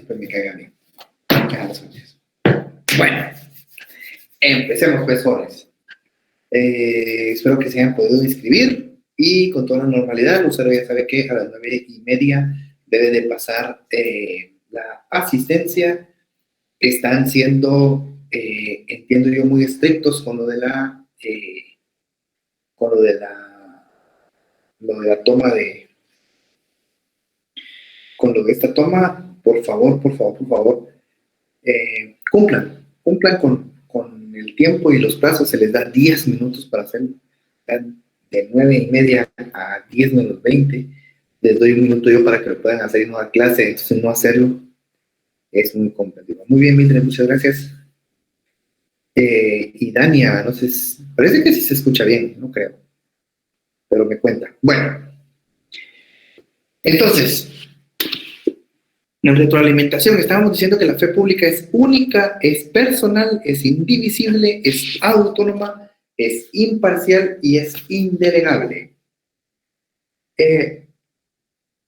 pues me caiga bien. Bueno, empecemos, pues, jóvenes. Espero que se hayan podido inscribir y con toda la normalidad. Lucero ya sabe que a las 9:30 debe de pasar la asistencia. Están siendo, entiendo yo, muy estrictos con lo de la toma de, con lo de esta toma. Por favor, cumplan con el tiempo y los plazos. Se les da 10 minutos para hacerlo. De 9:30 a 10 menos 20. Les doy un minuto yo para que lo puedan hacer y no dar clase. Entonces, no hacerlo es muy complicado. Muy bien, Mildred, muchas gracias. Y Dania, no sé, parece que sí se escucha bien, no creo, pero me cuenta. Bueno, entonces, en retroalimentación estábamos diciendo que la fe pública es única, es personal, es indivisible, es autónoma, es imparcial y es indelegable.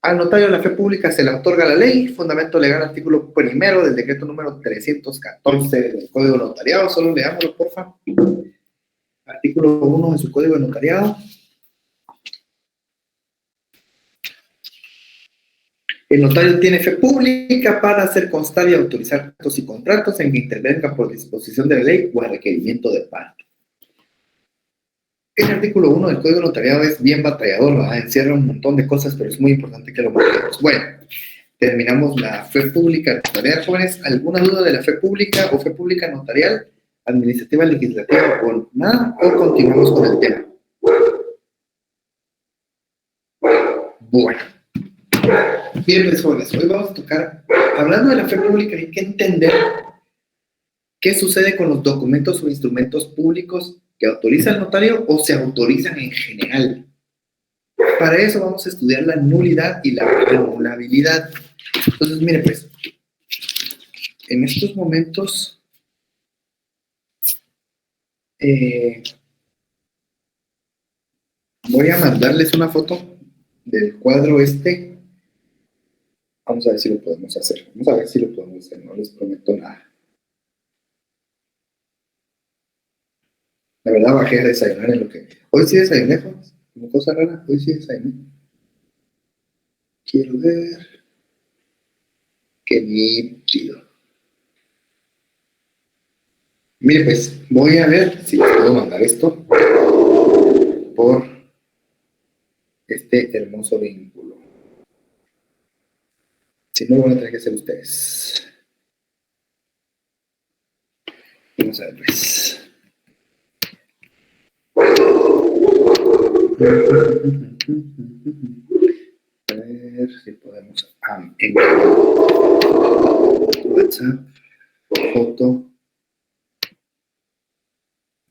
Al notario de la fe pública se le otorga la ley, fundamento legal, artículo 1 del decreto número 314 del Código de Notariado. Solo leámoslo, por favor. Artículo 1 de su Código de Notariado. El notario tiene fe pública para hacer constar y autorizar actos y contratos en que intervenga por disposición de la ley o a requerimiento de parte. El artículo 1 del Código de Notariado es bien batallador, ¿verdad? Encierra un montón de cosas, pero es muy importante que lo marquemos. Bueno, terminamos la fe pública notarial, jóvenes. ¿Alguna duda de la fe pública o fe pública notarial, administrativa, legislativa o nada? ¿O continuamos con el tema? Bueno. Bien, pues, jóvenes, hoy vamos a tocar, hablando de la fe pública, hay que entender qué sucede con los documentos o instrumentos públicos que autoriza el notario o se autorizan en general. Para eso vamos a estudiar la nulidad y la anulabilidad. Entonces, mire, pues, en estos momentos, voy a mandarles una foto del cuadro este. Vamos a ver si lo podemos hacer. No les prometo nada. La verdad, bajé a desayunar en lo que... Hoy sí desayuné, jóvenes. Como cosa rara, hoy sí desayuné. Quiero ver... Qué nítido. Mire, pues, voy a ver si les puedo mandar esto por este hermoso vínculo. Si no, lo van a tener que hacer ustedes. Vamos a ver, pues. A ver si podemos enviar WhatsApp, foto.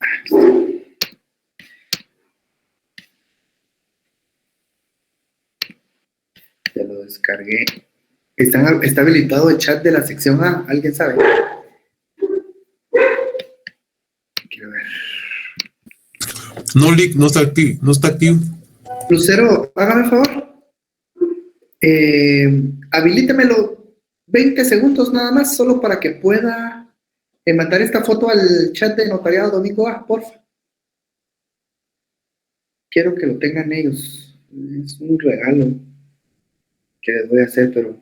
Aquí está. Ya lo descargué. ¿Está habilitado el chat de la sección A? ¿Alguien sabe? Quiero ver. No, Lick, no está activo. Lucero, hágame el favor. Habilítemelo 20 segundos nada más, solo para que pueda mandar esta foto al chat de notariado Domingo A, porfa. Quiero que lo tengan ellos. Es un regalo que les voy a hacer, pero...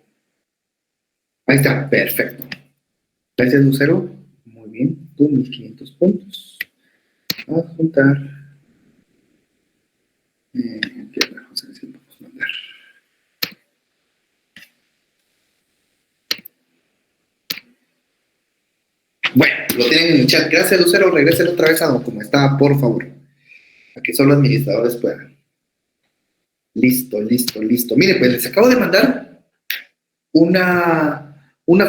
Ahí está, perfecto. Gracias, Lucero. Muy bien, tú, 1500 puntos. Vamos a juntar. Vamos a ver si lo podemos mandar. Bueno, lo tienen en el chat. Gracias, Lucero. Regresen otra vez a como estaba, por favor. A que solo administradores puedan. Listo. Mire, pues les acabo de mandar una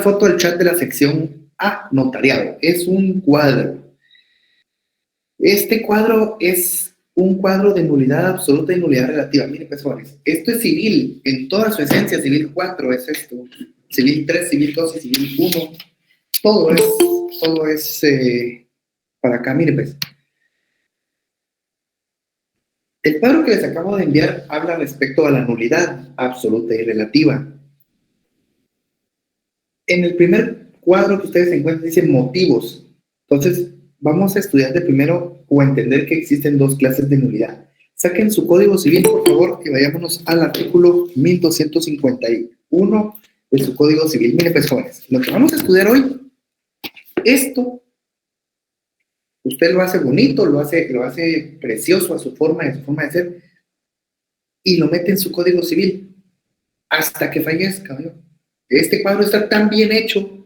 foto al chat de la sección A, notariado. Es un cuadro. Este cuadro es un cuadro de nulidad absoluta y nulidad relativa. Mire, pues, jóvenes, esto es civil, en toda su esencia. Civil 4 es esto. Civil 3, civil 2 y civil 1. Todo es para acá. Mire, pues. El cuadro que les acabo de enviar habla respecto a la nulidad absoluta y relativa. En el primer cuadro que ustedes encuentran dice motivos. Entonces, vamos a estudiar de primero o a entender que existen dos clases de nulidad. Saquen su código civil, por favor, y vayámonos al artículo 1251 de su código civil. Miren, pues, jóvenes, lo que vamos a estudiar hoy, esto, usted lo hace bonito, lo hace precioso a su forma de ser, y lo mete en su código civil hasta que fallezca, ¿no? Este cuadro está tan bien hecho,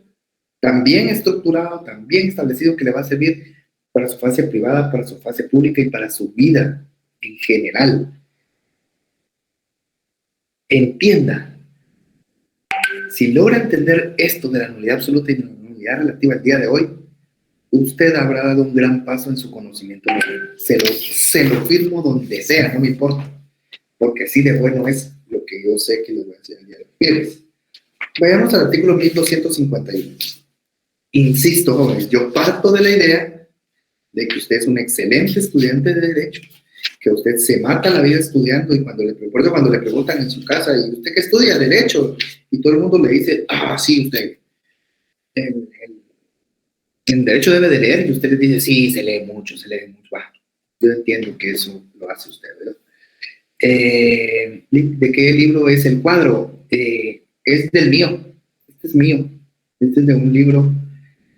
tan bien estructurado, tan bien establecido que le va a servir para su fase privada, para su fase pública y para su vida en general. Entienda, si logra entender esto de la nulidad absoluta y la nulidad relativa al día de hoy, usted habrá dado un gran paso en su conocimiento. Se lo firmo donde sea, no me importa, porque así de bueno es lo que yo sé que les voy a decir el día de hoy. Miren, vayamos al artículo 1251. Insisto, jóvenes, yo parto de la idea de que usted es un excelente estudiante de Derecho, que usted se mata la vida estudiando, y cuando le preguntan en su casa, ¿y usted qué estudia? Derecho, y todo el mundo le dice, sí, usted en Derecho debe de leer, y usted le dice, sí, se lee mucho. Bah, yo entiendo que eso lo hace usted, ¿verdad? ¿De qué libro es el cuadro? Es del mío, este es mío, este es de un libro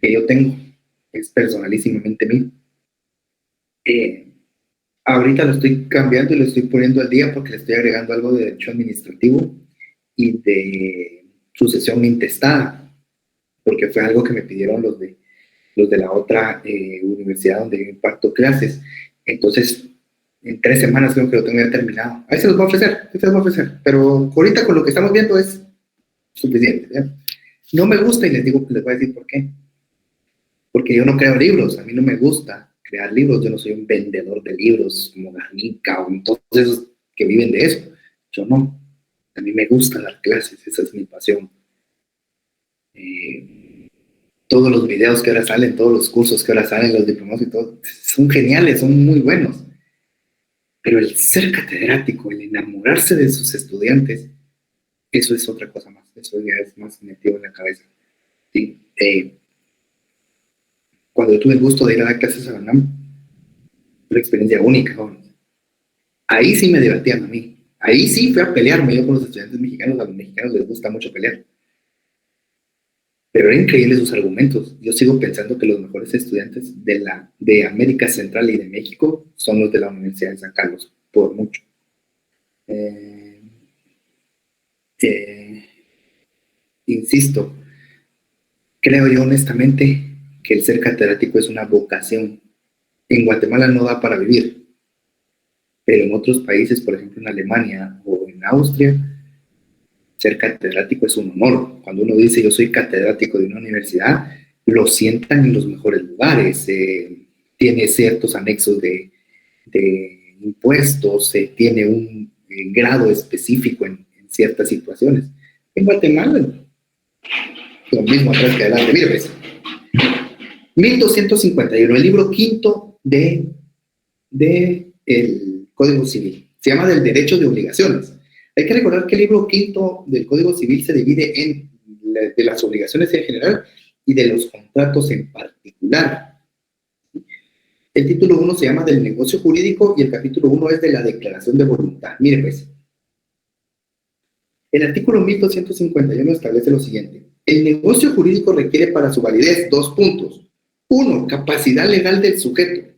que yo tengo, es personalísimamente mío. Ahorita lo estoy cambiando y lo estoy poniendo al día porque le estoy agregando algo de derecho administrativo y de sucesión intestada, porque fue algo que me pidieron los de la otra universidad donde yo imparto clases. Entonces, en 3 semanas creo que lo tengo ya terminado. Ahí se los voy a ofrecer, pero ahorita con lo que estamos viendo es suficiente, ¿ya? No me gusta, y les voy a decir por qué. Porque yo no creo libros, a mí no me gusta crear libros, yo no soy un vendedor de libros como Garnica o todos esos que viven de eso. Yo no, a mí me gusta dar clases, esa es mi pasión. Todos los videos que ahora salen, todos los cursos que ahora salen, los diplomados y todo, son geniales, son muy buenos. Pero el ser catedrático, el enamorarse de sus estudiantes, eso es otra cosa más, eso ya es más metido en la cabeza. ¿Sí? Cuando yo tuve el gusto de ir a dar clases a la UNAM, una experiencia única, jóvenes. Ahí sí me divertían a mí. Ahí sí fui a pelearme yo con los estudiantes mexicanos. A los mexicanos les gusta mucho pelear. Pero eran increíbles sus argumentos. Yo sigo pensando que los mejores estudiantes de América Central y de México son los de la Universidad de San Carlos, por mucho. Insisto, creo yo honestamente que el ser catedrático es una vocación. En Guatemala no da para vivir, pero en otros países, por ejemplo en Alemania o en Austria, ser catedrático es un honor. Cuando uno dice yo soy catedrático de una universidad, lo sientan en los mejores lugares, tiene ciertos anexos de impuestos, tiene un grado específico en ciertas situaciones. En Guatemala, lo mismo atrás que adelante. Mire, pues, 1251, el libro quinto del Código Civil. Se llama del derecho de obligaciones. Hay que recordar que el libro quinto del Código Civil se divide en de las obligaciones en general y de los contratos en particular. El título 1 se llama del negocio jurídico y el capítulo 1 es de la declaración de voluntad. Mire pues, el artículo 1251 establece lo siguiente. El negocio jurídico requiere para su validez 2 puntos. 1, capacidad legal del sujeto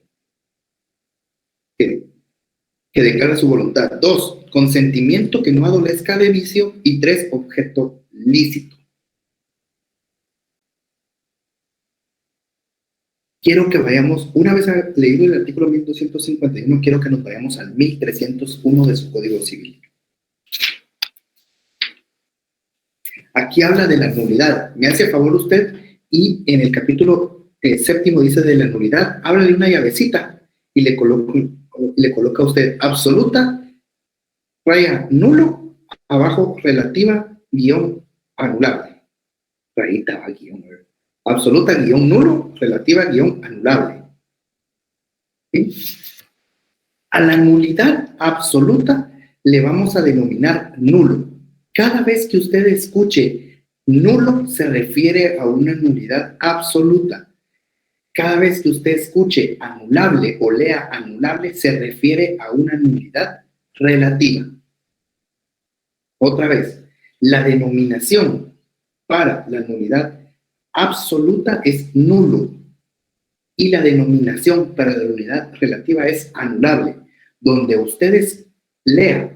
que declara su voluntad. 2, consentimiento que no adolezca de vicio. Y 3, objeto lícito. Quiero que vayamos, una vez leído el artículo 1251, quiero que nos vayamos al 1301 de su Código Civil. Aquí habla de la nulidad. Me hace favor usted, y en el capítulo séptimo dice de la nulidad, habla de una llavecita y le coloca a usted absoluta, raya nulo, abajo relativa, guión anulable. Rayita va, guión, absoluta, guión nulo, relativa, guión anulable. ¿Sí? A la nulidad absoluta le vamos a denominar nulo. Cada vez que usted escuche Nulo se refiere a una nulidad absoluta. Cada vez que usted escuche anulable o lea anulable, se refiere a una nulidad relativa. Otra vez, la denominación para la nulidad absoluta es nulo y la denominación para la nulidad relativa es anulable. Donde ustedes lean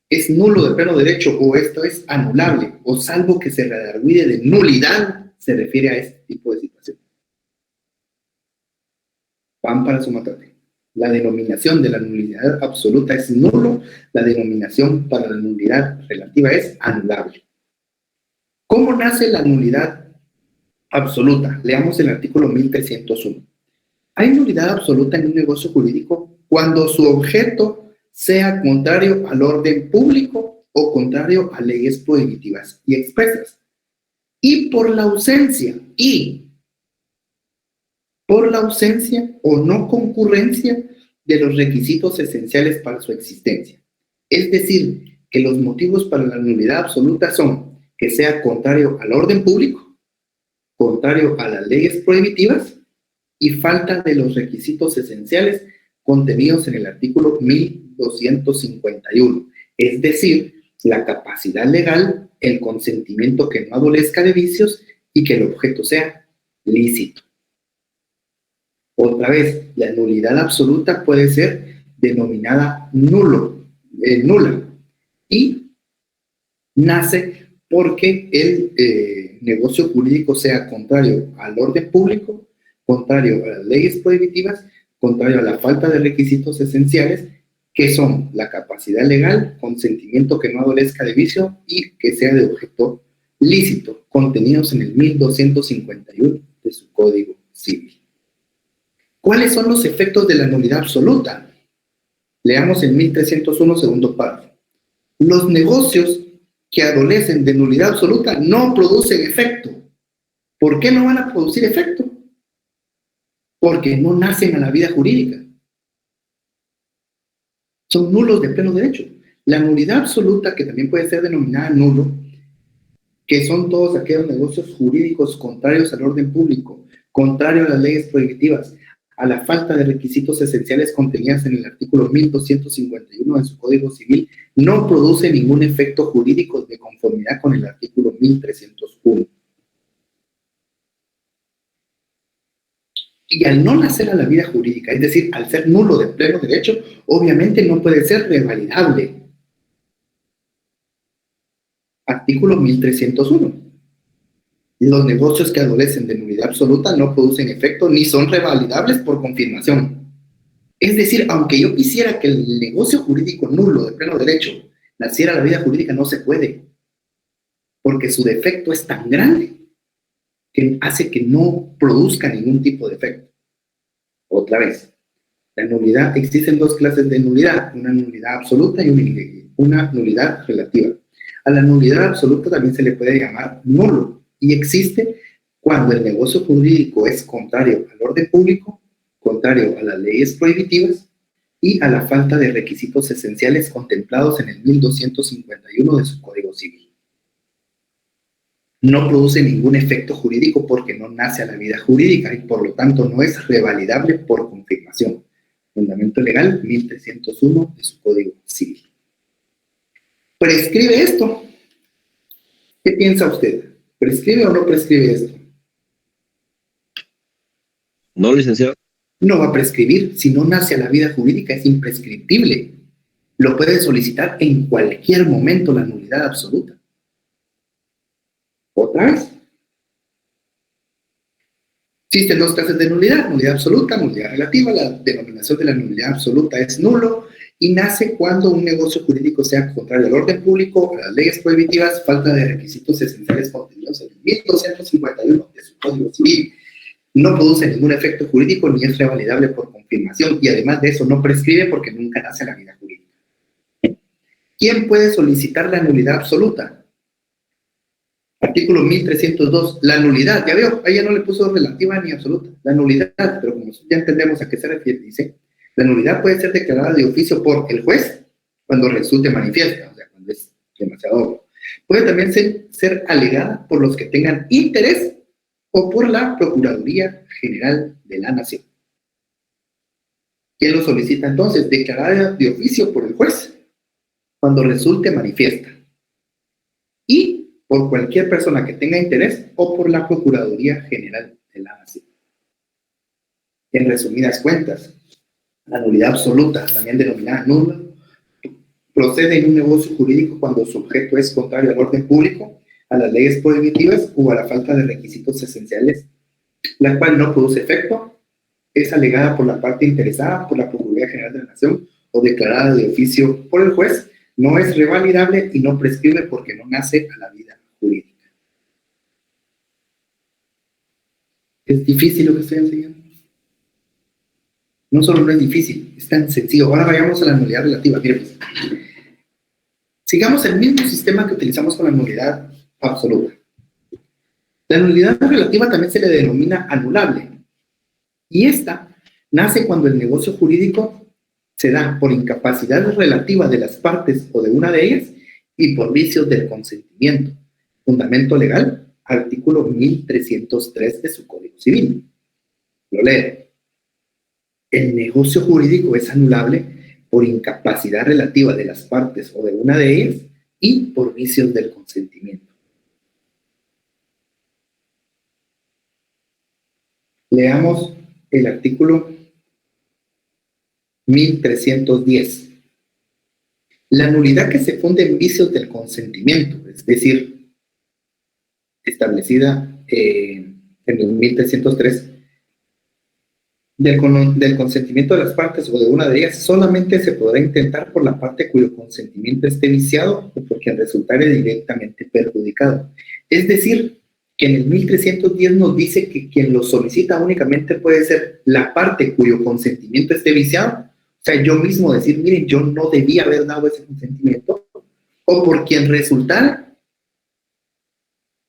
es nulo de pleno derecho o esto es anulable o salvo que se redarguide de nulidad, se refiere a este tipo de situación. Van para su matate. La denominación de la nulidad absoluta es nulo, la denominación para la nulidad relativa es anulable. ¿Cómo nace la nulidad absoluta? Leamos el artículo 1301. Hay nulidad absoluta en un negocio jurídico cuando su objeto sea contrario al orden público o contrario a leyes prohibitivas y expresas. Y por la ausencia o no concurrencia de los requisitos esenciales para su existencia. Es decir, que los motivos para la nulidad absoluta son que sea contrario al orden público, contrario a las leyes prohibitivas y falta de los requisitos esenciales contenidos en el artículo 1251, es decir, la capacidad legal, el consentimiento que no adolezca de vicios y que el objeto sea lícito. Otra vez, la nulidad absoluta puede ser denominada nula y nace porque el negocio jurídico sea contrario al orden público, contrario a las leyes prohibitivas, contrario a la falta de requisitos esenciales, que son la capacidad legal, consentimiento que no adolezca de vicio y que sea de objeto lícito, contenidos en el 1251 de su Código Civil. ¿Cuáles son los efectos de la nulidad absoluta? Leamos el 1301, segundo párrafo. Los negocios que adolecen de nulidad absoluta no producen efecto. ¿Por qué no van a producir efecto? Porque no nacen a la vida jurídica. Son nulos de pleno derecho. La nulidad absoluta, que también puede ser denominada nulo, que son todos aquellos negocios jurídicos contrarios al orden público, contrarios a las leyes prohibitivas, a la falta de requisitos esenciales contenidas en el artículo 1251 de su Código Civil, no produce ningún efecto jurídico de conformidad con el artículo 1301. Y al no nacer a la vida jurídica, es decir, al ser nulo de pleno derecho, obviamente no puede ser revalidable. Artículo 1301. Los negocios que adolecen de nulidad absoluta no producen efecto ni son revalidables por confirmación. Es decir, aunque yo quisiera que el negocio jurídico nulo de pleno derecho naciera a la vida jurídica, no se puede, porque su defecto es tan grande que hace que no produzca ningún tipo de efecto. Otra vez, la nulidad, existen dos clases de nulidad, una nulidad absoluta y una nulidad relativa. A la nulidad absoluta también se le puede llamar nulo, y existe cuando el negocio jurídico es contrario al orden público, contrario a las leyes prohibitivas y a la falta de requisitos esenciales contemplados en el 1251 de su Código Civil. No produce ningún efecto jurídico porque no nace a la vida jurídica y por lo tanto no es revalidable por confirmación. Fundamento legal 1301 de su Código Civil. ¿Prescribe esto? ¿Qué piensa usted? ¿Prescribe o no prescribe esto? No, licenciado. No va a prescribir. Si no nace a la vida jurídica, es imprescriptible. Lo puede solicitar en cualquier momento la nulidad absoluta. ¿Otra vez? Existen dos clases de nulidad, nulidad absoluta, nulidad relativa. La denominación de la nulidad absoluta es nulo y nace cuando un negocio jurídico sea contrario al orden público, a las leyes prohibitivas, falta de requisitos esenciales contenidos en el 1251 de su Código Civil, no produce ningún efecto jurídico ni es revalidable por confirmación y además de eso no prescribe porque nunca nace a la vida jurídica. ¿Quién puede solicitar la nulidad absoluta? Artículo 1302, la nulidad, ya veo, ahí ya no le puso relativa ni absoluta, la nulidad, pero como ya entendemos a qué se refiere, dice, la nulidad puede ser declarada de oficio por el juez cuando resulte manifiesta, o sea, cuando es demasiado obvio. Puede también ser alegada por los que tengan interés o por la Procuraduría General de la Nación. ¿Quién lo solicita entonces? Declarada de oficio por el juez, cuando resulte manifiesta. Y por cualquier persona que tenga interés o por la Procuraduría General de la Nación. En resumidas cuentas, la nulidad absoluta, también denominada nula, procede en un negocio jurídico cuando su objeto es contrario al orden público, a las leyes prohibitivas o a la falta de requisitos esenciales, la cual no produce efecto, es alegada por la parte interesada, por la Procuraduría General de la Nación o declarada de oficio por el juez, no es revalidable y no prescribe porque no nace a la vida jurídica. ¿Es difícil lo que estoy enseñando? No solo no es difícil, es tan sencillo. Ahora vayamos a la nulidad relativa. Miren, pues, sigamos el mismo sistema que utilizamos con la nulidad absoluta. La nulidad relativa también se le denomina anulable. Y esta nace cuando el negocio jurídico se da por incapacidad relativa de las partes o de una de ellas y por vicios del consentimiento. Fundamento legal, artículo 1303 de su Código Civil. Lo leo. El negocio jurídico es anulable por incapacidad relativa de las partes o de una de ellas y por vicios del consentimiento. Leamos el artículo 1310. La nulidad que se funde en vicios del consentimiento, es decir, establecida en el 1303, del consentimiento de las partes o de una de ellas, solamente se podrá intentar por la parte cuyo consentimiento esté viciado o por quien resultare directamente perjudicado. Es decir, que en el 1310 nos dice que quien lo solicita únicamente puede ser la parte cuyo consentimiento esté viciado, o sea, yo mismo decir, miren, yo no debía haber dado ese consentimiento, o por quien resultara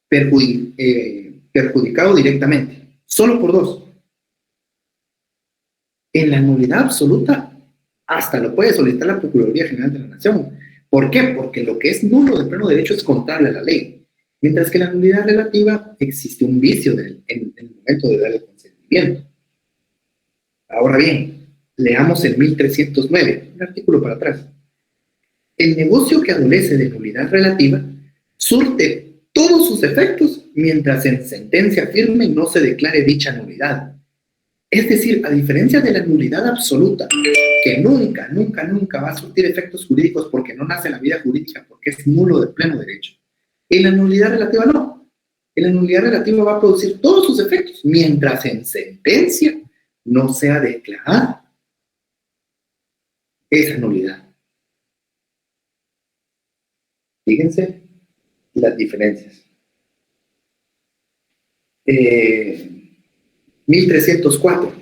perjudicado directamente, solo por dos. En la nulidad absoluta, hasta lo puede solicitar la Procuraduría General de la Nación. ¿Por qué? Porque lo que es nulo de pleno derecho es contrario a la ley. Mientras que en la nulidad relativa existe un vicio en el momento de dar el consentimiento. Ahora bien, leamos el 1309, un artículo para atrás. El negocio que adolece de nulidad relativa surte todos sus efectos mientras en sentencia firme no se declare dicha nulidad. Es decir, a diferencia de la nulidad absoluta, que nunca va a surtir efectos jurídicos porque no nace en la vida jurídica, porque es nulo de pleno derecho. En la nulidad relativa no. En la nulidad relativa va a producir todos sus efectos, mientras en sentencia no sea declarada esa nulidad. Fíjense las diferencias. 1304.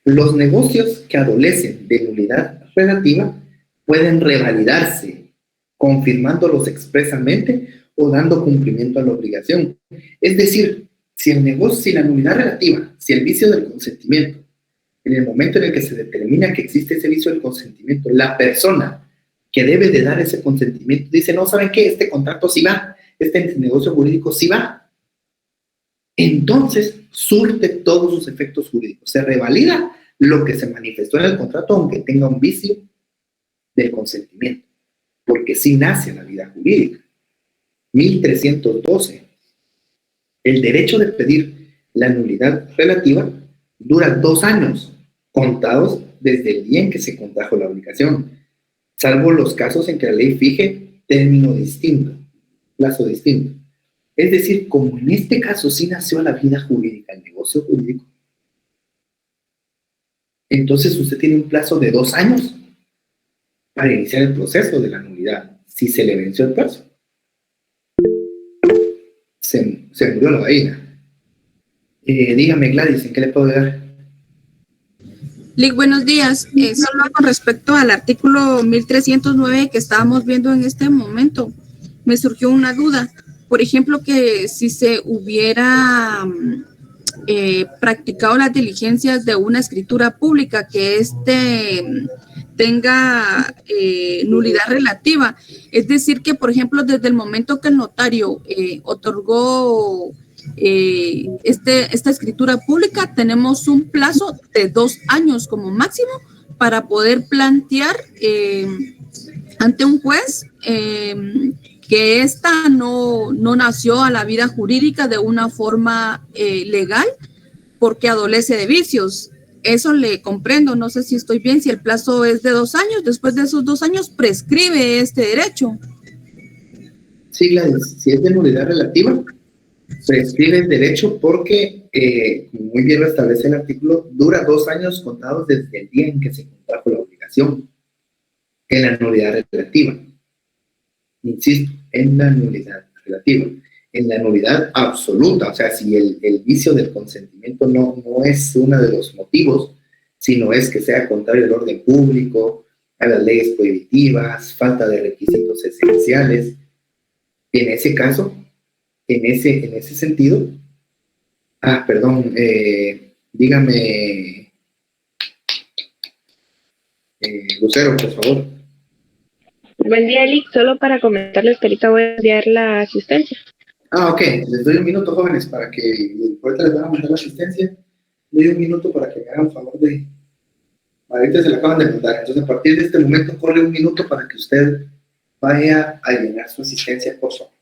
Los negocios que adolecen de nulidad relativa pueden revalidarse, confirmándolos expresamente o dando cumplimiento a la obligación. Es decir, si la nulidad relativa, si el vicio del consentimiento, en el momento en el que se determina que existe ese vicio del consentimiento, la persona que debe de dar ese consentimiento dice, no, ¿saben qué? Este contrato sí va, este negocio jurídico sí va. Entonces, surte todos sus efectos jurídicos. Se revalida lo que se manifestó en el contrato, aunque tenga un vicio del consentimiento, porque sí nace en la vida jurídica. 1312. El derecho de pedir la nulidad relativa dura 2 años, contados desde el día en que se contrajo la obligación, salvo los casos en que la ley fije término distinto, plazo distinto. Es decir, como en este caso sí nació la vida jurídica, el negocio jurídico, entonces usted tiene un plazo de 2 años para iniciar el proceso de la nulidad, si se le venció el plazo. Se murió la gallina. Dígame, Gladys, ¿en qué le puedo dar? Lic, buenos días. Solo con respecto al artículo 1309 que estábamos viendo en este momento, me surgió una duda. Por ejemplo, que si se hubiera practicado las diligencias de una escritura pública, que tenga nulidad relativa. Es decir, que, por ejemplo, desde el momento que el notario otorgó esta escritura pública, tenemos un plazo de 2 años como máximo para poder plantear ante un juez que ésta no nació a la vida jurídica de una forma legal porque adolece de vicios. Eso le comprendo, no sé si estoy bien, si el plazo es de 2 años, después de esos 2 años prescribe este derecho. Sí, Gladys, si es de nulidad relativa, prescribe el derecho porque, como muy bien lo establece el artículo, dura 2 años contados desde el día en que se contrajo la obligación, en la nulidad relativa. Insisto, en la nulidad relativa. En la nulidad absoluta, o sea, si el vicio del consentimiento no es uno de los motivos, sino es que sea contrario al orden público, a las leyes prohibitivas, falta de requisitos esenciales. En ese caso, en ese sentido, dígame, Lucero, por favor. Buen día, Lick. Solo para comentarles que ahorita voy a enviar la asistencia. Ok. Les doy un minuto, jóvenes, para que ahorita les van a mandar la asistencia. Les doy un minuto para que me hagan favor de... Ahorita se la acaban de mandar. Entonces, a partir de este momento, corre un minuto para que usted vaya a llenar su asistencia, por favor.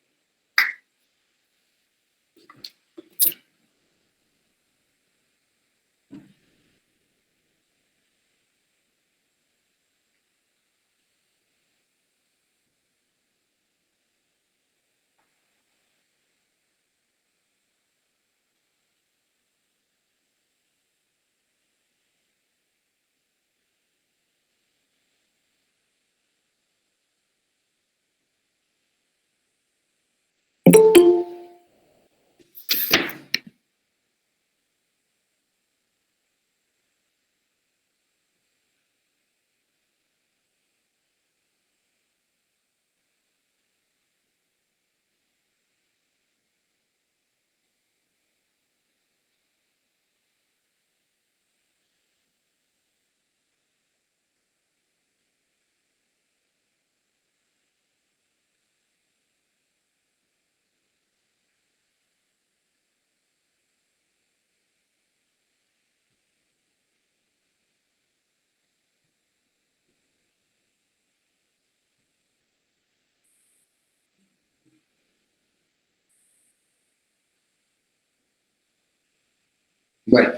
Bueno,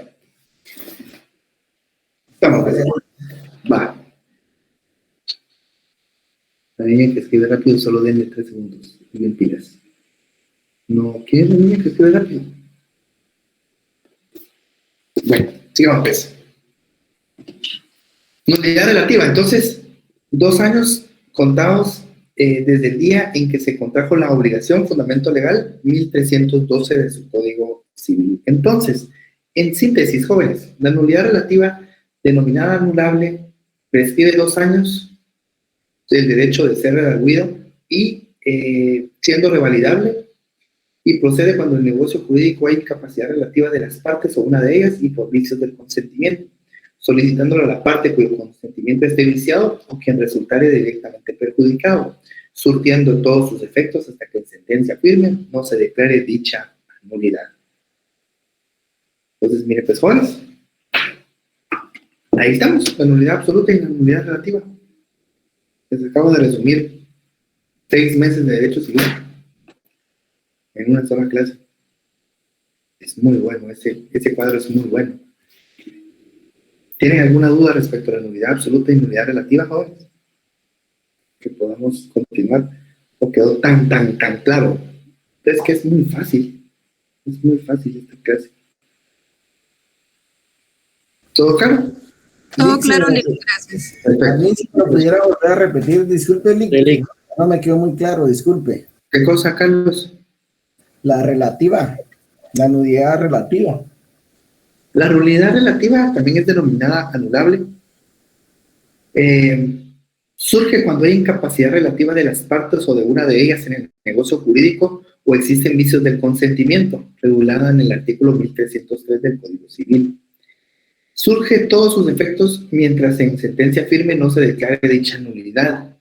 estamos bien. Va. La niña que escribe rápido, solo denle 3 segundos. Bien pilas. No, ¿quién es la niña que escribe rápido? Bueno, sigamos pues. Nulidad relativa. Entonces, 2 años contados desde el día en que se contrajo la obligación, fundamento legal 1312 de su Código Civil. Entonces, en síntesis, jóvenes, la nulidad relativa, denominada anulable, prescribe 2 años del derecho de ser redarguido y siendo revalidable, y procede cuando el negocio jurídico hay incapacidad relativa de las partes o una de ellas y por vicios del consentimiento, solicitándolo a la parte cuyo consentimiento esté viciado o quien resultare directamente perjudicado, surtiendo todos sus efectos hasta que en sentencia firme no se declare dicha nulidad. Entonces, mire, pues, jóvenes, ahí estamos, la nulidad absoluta y la nulidad relativa. Les acabo de resumir 6 meses de derecho civil en una sola clase. Es muy bueno, ese cuadro es muy bueno. ¿Tienen alguna duda respecto a la nulidad absoluta y nulidad relativa, jóvenes? Que podamos continuar. ¿O quedó tan claro? Es que es muy fácil esta clase. ¿Todo claro? Todo claro, Lick, gracias. También si lo pudiera volver a repetir, disculpe, Lick, no me quedó muy claro, disculpe. ¿Qué cosa, Carlos? La relativa, la nulidad relativa. La nulidad relativa también es denominada anulable. Surge cuando hay incapacidad relativa de las partes o de una de ellas en el negocio jurídico o existen vicios del consentimiento, regulada en el artículo 1303 del Código Civil. Surge todos sus efectos mientras en sentencia firme no se declare dicha nulidad.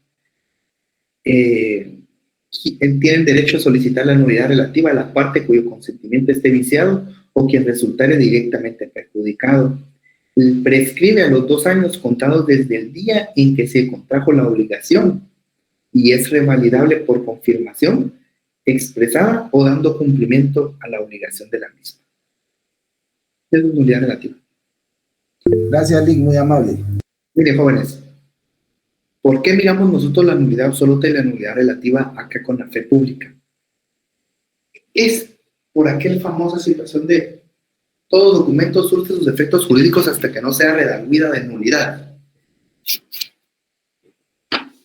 Tienen derecho a solicitar la nulidad relativa a la parte cuyo consentimiento esté viciado o quien resultare directamente perjudicado. Prescribe a los 2 años contados desde el día en que se contrajo la obligación y es revalidable por confirmación expresada o dando cumplimiento a la obligación de la misma. Es nulidad relativa. Gracias, Lick, muy amable. Mire, jóvenes, ¿por qué miramos nosotros la nulidad absoluta y la nulidad relativa acá con la fe pública? Es por aquella famosa situación de todo documento surge sus efectos jurídicos hasta que no sea redarguida de nulidad.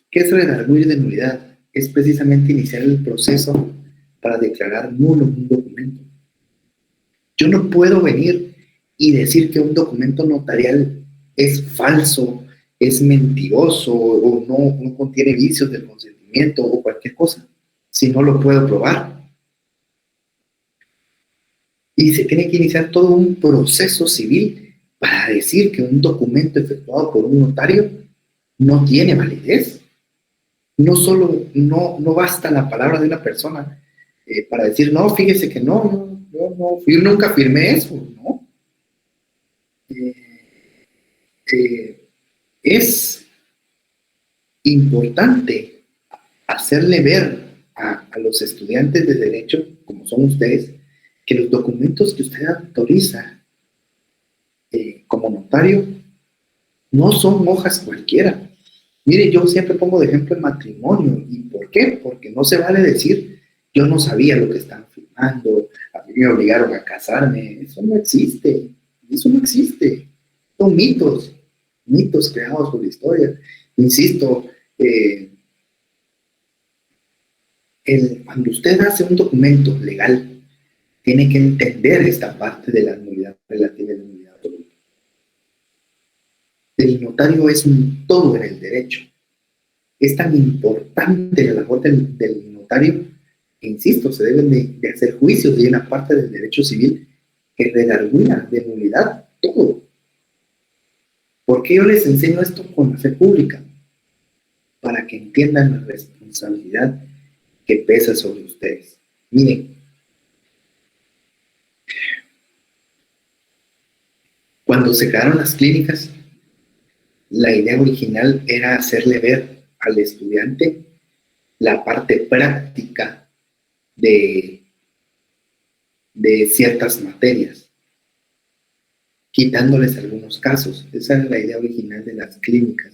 ¿Qué es redarguir de nulidad? Es precisamente iniciar el proceso para declarar nulo un documento. Yo no puedo venir y decir que un documento notarial es falso, es mentiroso o no contiene vicios del consentimiento o cualquier cosa, si no lo puedo probar. Y se tiene que iniciar todo un proceso civil para decir que un documento efectuado por un notario no tiene validez. No solo, no basta la palabra de una persona para decir, no, fíjese que no, yo nunca firmé eso, ¿no? Es importante hacerle ver a los estudiantes de derecho, como son ustedes, que los documentos que usted autoriza como notario no son hojas cualquiera. Mire, yo siempre pongo de ejemplo el matrimonio. ¿Y por qué? Porque no se vale decir, yo no sabía lo que estaban firmando, a mí me obligaron a casarme. Eso no existe. Eso no existe. Son mitos creados por la historia. Insisto, cuando usted hace un documento legal, tiene que entender esta parte de la nulidad relativa y la nulidad absoluta. El notario es un todo en el derecho. Es tan importante la labor del notario que, insisto, se deben de hacer juicios y hay una parte del derecho civil que redarguya de nulidad todo. ¿Por qué yo les enseño esto con la fe pública? Para que entiendan la responsabilidad que pesa sobre ustedes. Miren, cuando se crearon las clínicas, la idea original era hacerle ver al estudiante la parte práctica de ciertas materias, quitándoles algunos casos. Esa era la idea original de las clínicas.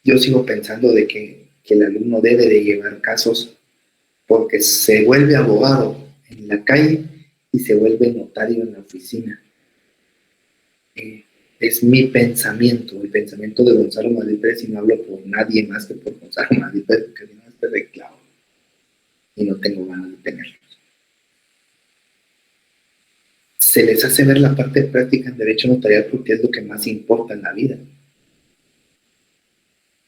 Yo sigo pensando de que el alumno debe de llevar casos porque se vuelve abogado en la calle y se vuelve notario en la oficina. Es mi pensamiento, el pensamiento de Gonzalo Madrid Pérez, y no hablo por nadie más que por Gonzalo Madrid Pérez, porque no es reclamo y no tengo ganas de tenerlos. Se les hace ver la parte práctica en derecho notarial porque es lo que más importa en la vida.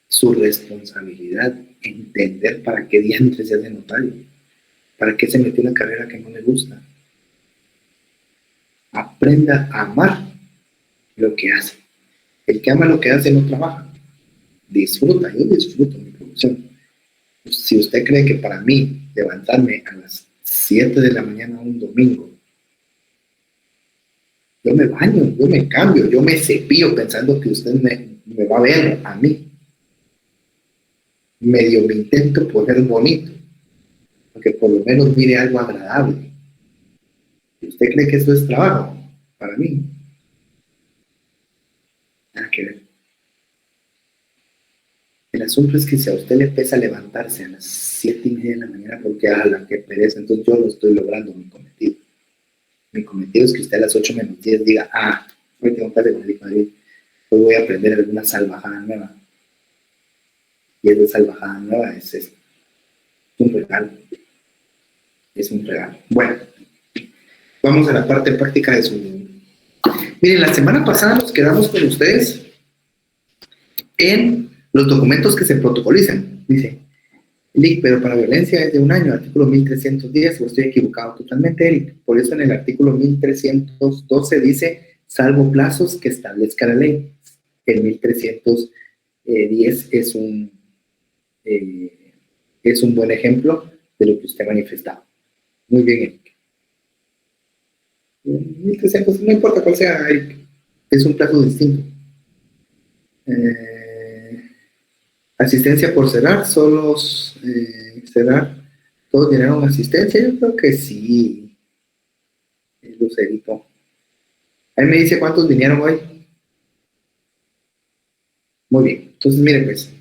Su responsabilidad, entender para qué diantres se hace notario, para qué se metió una carrera que no le gusta. Aprenda a amar lo que hace. El que ama lo que hace no trabaja. Disfruta, yo disfruto mi profesión. Si usted cree que para mí levantarme a las 7 de la mañana un domingo, yo me baño, yo me cambio, yo me cepillo pensando que usted me va a ver a mí. Medio me intento poner bonito, porque por lo menos mire algo agradable. Si usted cree que eso es trabajo, para mí, nada que ver. El asunto es que si a usted le pesa levantarse a las 7:30 de la mañana porque la que pereza, entonces yo no estoy logrando mi cometido. Mi cometido es que usted a las 8:10 diga, hoy tengo clase con el hijo de David, hoy voy a aprender alguna salvajada nueva. Y esa salvajada nueva es un regalo. Es un regalo. Bueno, vamos a la parte práctica de su... Miren, la semana pasada nos quedamos con ustedes en los documentos que se protocolizan. Dice, Lick, pero para violencia es de 1 año, artículo 1310, o estoy equivocado totalmente, Eric. Por eso en el artículo 1312 dice, salvo plazos que establezca la ley. El 1310 es un buen ejemplo de lo que usted ha manifestado. Muy bien, Eric. 1300, no importa cuál sea, Eric, es un plazo distinto. Asistencia por cerrar, solo cerrar, ¿todos dieron asistencia? Yo creo que sí, Lucerito. Ahí me dice cuántos vinieron hoy. Muy bien, entonces miren pues,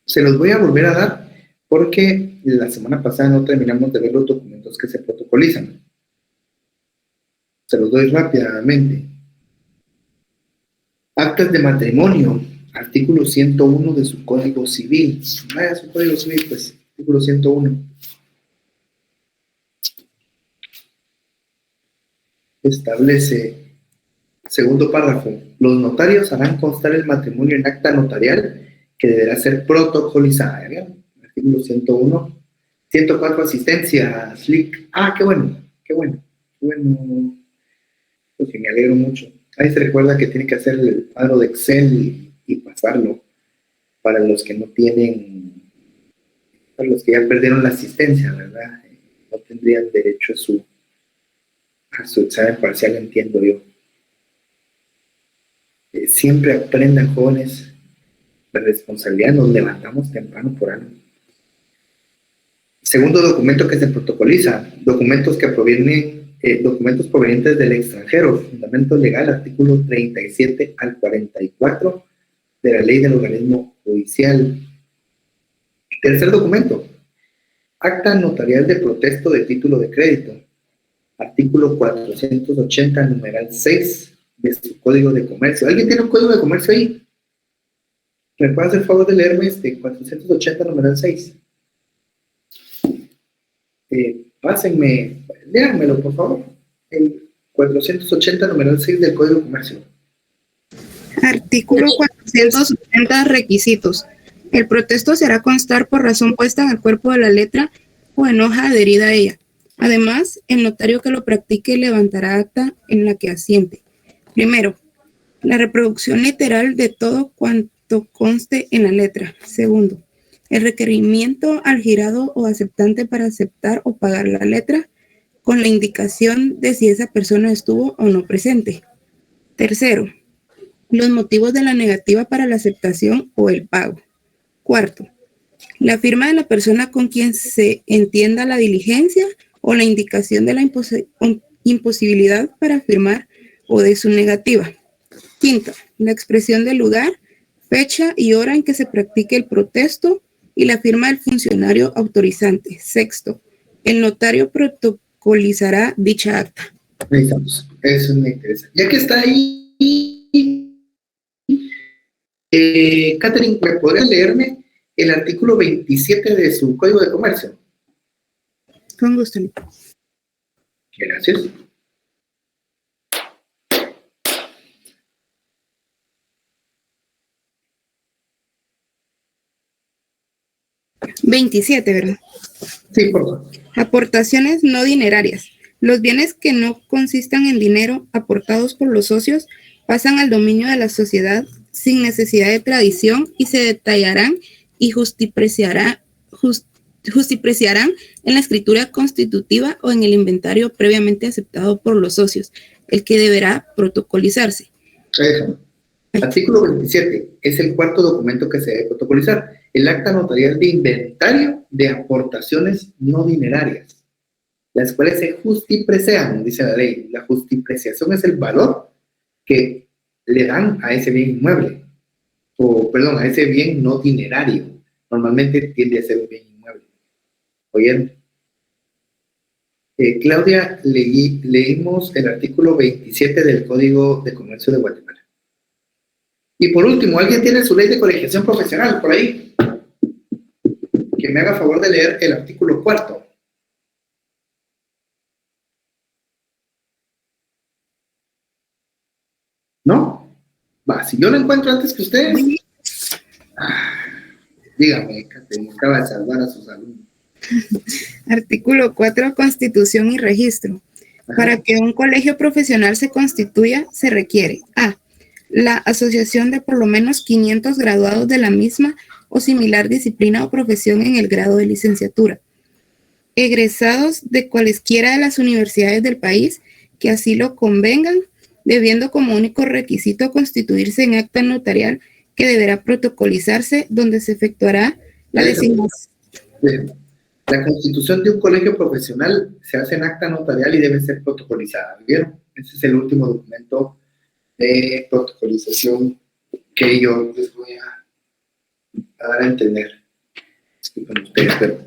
se los voy a volver a dar porque la semana pasada no terminamos de ver los documentos que se protocolizan. Se los doy rápidamente. Actas de matrimonio, artículo 101 de su Código Civil. Vaya su Código Civil, pues, artículo 101. Establece, segundo párrafo, los notarios harán constar el matrimonio en acta notarial que deberá ser protocolizada. ¿Bien? Artículo 101. 104, asistencia, SLIC. Ah, qué bueno, qué bueno, qué bueno. Pues que me alegro mucho. Ahí se recuerda que tiene que hacer el cuadro de Excel y pasarlo para los que no tienen, para los que ya perdieron la asistencia, ¿verdad? No tendrían derecho a su examen parcial, entiendo yo. Siempre aprendan, jóvenes, la responsabilidad, nos levantamos temprano por algo. Segundo documento que se protocoliza, documentos provenientes del extranjero, fundamento legal, artículo 37 al 44 de la ley del organismo judicial. Tercer documento, acta notarial de protesto de título de crédito, artículo 480, numeral 6 de su Código de Comercio. ¿Alguien tiene un Código de Comercio ahí? ¿Me puede hacer el favor de leerme 480, numeral 6? Pásenme, léanmelo, por favor. El 480, numeral 6 del Código de Comercio. Artículo 480, requisitos. El protesto se hará constar por razón puesta en el cuerpo de la letra o en hoja adherida a ella. Además, el notario que lo practique levantará acta en la que asiente. Primero, la reproducción literal de todo cuanto conste en la letra. Segundo, el requerimiento al girado o aceptante para aceptar o pagar la letra, con la indicación de si esa persona estuvo o no presente. Tercero, los motivos de la negativa para la aceptación o el pago. Cuarto, la firma de la persona con quien se entienda la diligencia o la indicación de la imposibilidad para firmar o de su negativa. Quinto, la expresión del lugar, fecha y hora en que se practique el protesto y la firma del funcionario autorizante. Sexto, el notario protocolizará dicha acta. Ahí estamos. Eso me interesa. Ya que está ahí, Catherine, ¿me podría leerme el artículo 27 de su Código de Comercio? Con gusto. Gracias. ¿27, verdad? Sí, por favor. Aportaciones no dinerarias. Los bienes que no consistan en dinero aportados por los socios pasan al dominio de la sociedad sin necesidad de tradición y se detallarán y justipreciarán en la escritura constitutiva o en el inventario previamente aceptado por los socios, el que deberá protocolizarse. Artículo 27 es el cuarto documento que se debe protocolizar. El acta notarial de inventario de aportaciones no dinerarias, las cuales se justiprecian, dice la ley. La justipreciación es el valor que le dan a ese bien inmueble, a ese bien no dinerario. Normalmente tiende a ser un bien inmueble. Oye, Claudia, leímos el artículo 27 del Código de Comercio de Guatemala. Y por último, ¿alguien tiene su ley de colegiación profesional por ahí? Que me haga favor de leer el artículo 4. ¿No? Va, si yo lo encuentro antes que ustedes. Dígame, Catherine, acaba de salvar a sus alumnos. Artículo 4, Constitución y registro. Para que un colegio profesional se constituya, se requiere a. La asociación de por lo menos 500 graduados de la misma o similar disciplina o profesión en el grado de licenciatura. Egresados de cualesquiera de las universidades del país que así lo convengan, debiendo como único requisito constituirse en acta notarial que deberá protocolizarse, donde se efectuará la designación. La constitución de un colegio profesional se hace en acta notarial y debe ser protocolizada. ¿Vieron? Ese es el último documento de protocolización que yo les voy a dar a entender. Disculpen ustedes, pero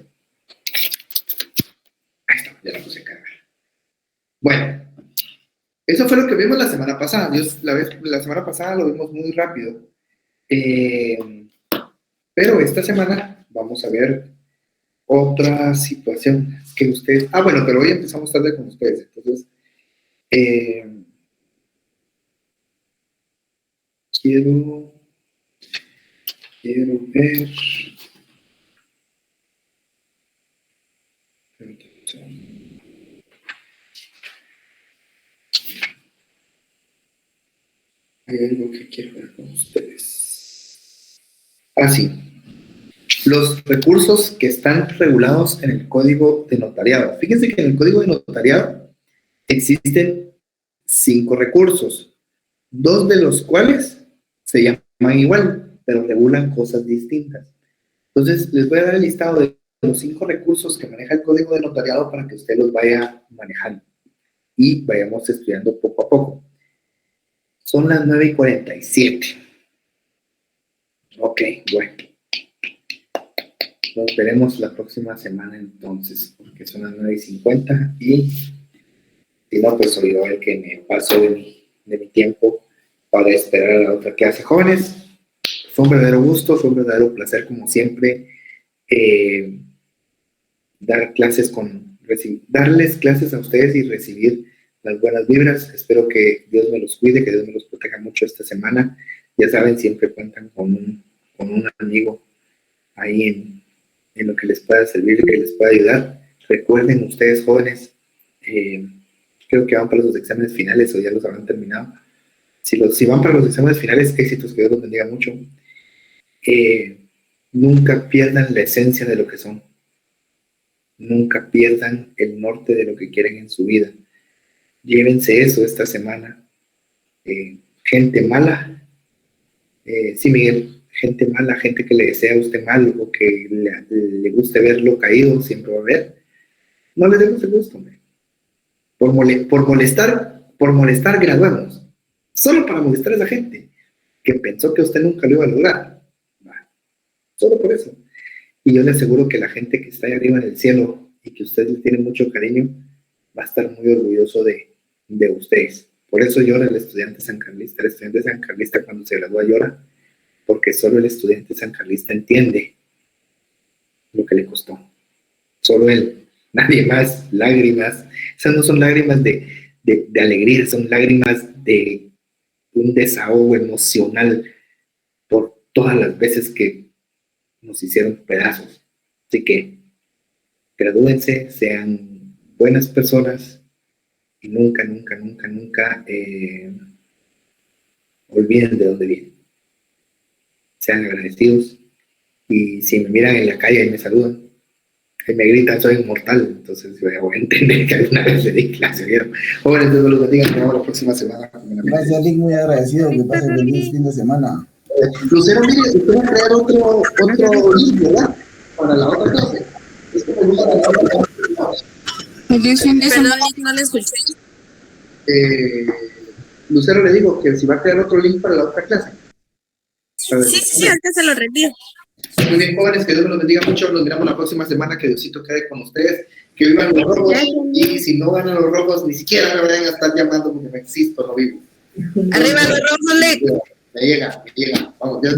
ahí está, ya la puse a cargar. Bueno, eso fue lo que vimos la semana pasada. La semana pasada lo vimos muy rápido. Pero esta semana vamos a ver otra situación que ustedes... bueno, pero hoy empezamos tarde con ustedes. Entonces, quiero ver... Hay algo que quiero ver con ustedes. Sí. Los recursos que están regulados en el Código de Notariado. Fíjense que en el Código de Notariado existen 5 recursos, 2 de los cuales se llaman igual, pero regulan cosas distintas. Entonces, les voy a dar el listado de los 5 recursos que maneja el Código de Notariado para que usted los vaya manejando y vayamos estudiando poco a poco. Son las 9:47. Ok, bueno. Nos veremos la próxima semana entonces, porque son las 9:50 y si no, pues soy yo el que me paso de mi tiempo para esperar a la otra clase. Jóvenes, fue un verdadero gusto, fue un verdadero placer como siempre darles clases a ustedes y recibir las buenas vibras. Espero que Dios me los cuide, que Dios me los proteja mucho esta semana. Ya saben, siempre cuentan con un amigo ahí en lo que les pueda servir, que les pueda ayudar. Recuerden ustedes, jóvenes, creo que van para los exámenes finales o ya los habrán terminado. Si van para los exámenes finales, éxitos, que Dios los bendiga mucho. Nunca pierdan la esencia de lo que son. Nunca pierdan el norte de lo que quieren en su vida. Llévense eso esta semana. Gente mala, sí, Miguel, gente mala, gente que le desea a usted mal o que le guste verlo caído, siempre va a haber. No le demos el gusto, hombre. Por molestar graduamos. Solo para molestar a esa gente que pensó que usted nunca lo iba a lograr. Solo por eso. Y yo le aseguro que la gente que está ahí arriba en el cielo y que usted le tiene mucho cariño, va a estar muy orgulloso de ustedes. Por eso llora el estudiante sancarlista. El estudiante sancarlista cuando se gradúa llora, porque solo el estudiante sancarlista entiende lo que le costó. Solo él, nadie más. Lágrimas. Esas no son lágrimas de alegría, son lágrimas de un desahogo emocional por todas las veces que nos hicieron pedazos. Así que gradúense, sean buenas personas y nunca olviden de dónde vienen. Sean agradecidos y si me miran en la calle y me saludan, y me gritan soy inmortal, entonces voy a entender que alguna vez le di clase, ¿vieron? Jóvenes, Dios los bendiga, nos vemos la próxima semana. Gracias, Lick, muy agradecido, que pasen feliz fin de semana. Lucero, mire, usted va a crear otro link, ¿verdad? Para la otra clase. Es que me gusta Perdón, no le escuché. Lucero, le digo que si va a crear otro link para la otra clase. Sí, ahorita se lo retiro. Muy bien, jóvenes, que Dios los bendiga mucho. Nos miramos la próxima semana. Que Diosito quede con ustedes. Que vivan los rojos. Y si no ganan los rojos, ni siquiera me vayan a estar llamando porque no existo, no vivo. Arriba los rojos, Lick. Me llega. Vamos, Dios.